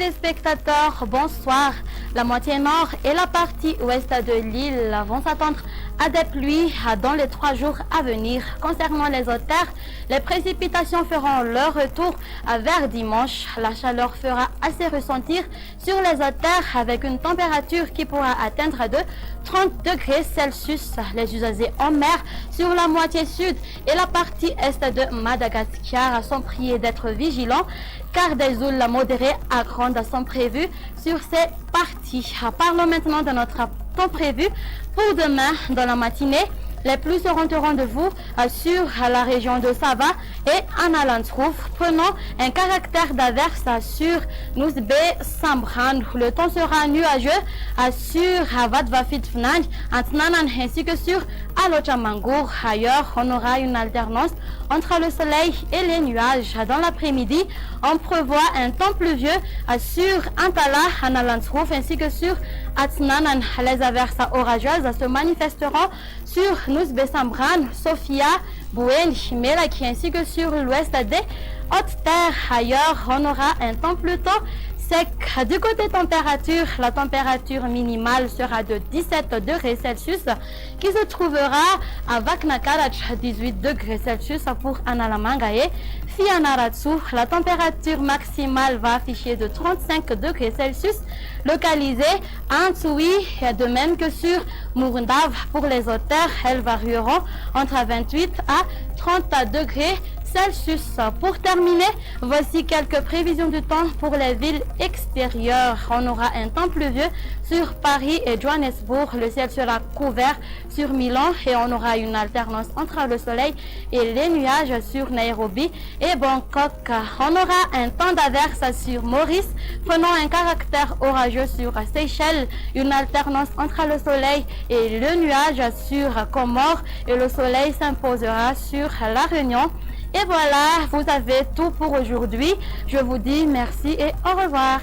téléspectateurs, bonsoir. La moitié nord et la partie ouest de l'île vont s'attendre à des pluies dans les 3 jours à venir. Concernant les autres terres, les précipitations feront leur retour vers dimanche. La chaleur fera assez ressentir sur les autres terres avec une température qui pourra atteindre de 30 degrés Celsius. Les usagers en mer sur la moitié sud et la partie est de Madagascar sont priés d'être vigilants car des houles modérées à grandes sont prévues sur ces parties. Parlons maintenant de notre temps prévu pour demain dans la matinée. Les pluies seront au rendez-vous sur la région de Sava et Analantrouf, prenant un caractère d'averse sur Nousbe Sambran. Le temps sera nuageux sur Vadvafit Fnang, Antnanan ainsi que sur Alochamangour. Ailleurs, on aura une alternance entre le soleil et les nuages. Dans l'après-midi, on prévoit un temps pluvieux sur Antala, Analantrouf ainsi que sur Atnanan. Les averses orageuses se manifesteront sur Nousbe Sambran, Sofia, Bouen, Melaki ainsi que sur l'ouest des hautes terres. Ailleurs, on aura un temps plutôt sec. Du côté température, la température minimale sera de 17 degrés Celsius qui se trouvera à Vaknakarach, 18 degrés Celsius pour Analamanga et Fianaratsu. La température maximale va afficher de 35 degrés Celsius localisée à Ntsui, de même que sur Murundav. Pour les autres terres, elles varieront entre 28 à 30 degrés Celsius. Pour terminer, voici quelques prévisions du temps pour les villes extérieures. On aura un temps pluvieux sur Paris et Johannesburg. Le ciel sera couvert sur Milan et on aura une alternance entre le soleil et les nuages sur Nairobi et Bangkok. On aura un temps d'averse sur Maurice, prenant un caractère orageux sur Seychelles, une alternance entre le soleil et le nuage sur Comores et le soleil s'imposera sur La Réunion. Et voilà, vous avez tout pour aujourd'hui. Je vous dis merci et au revoir.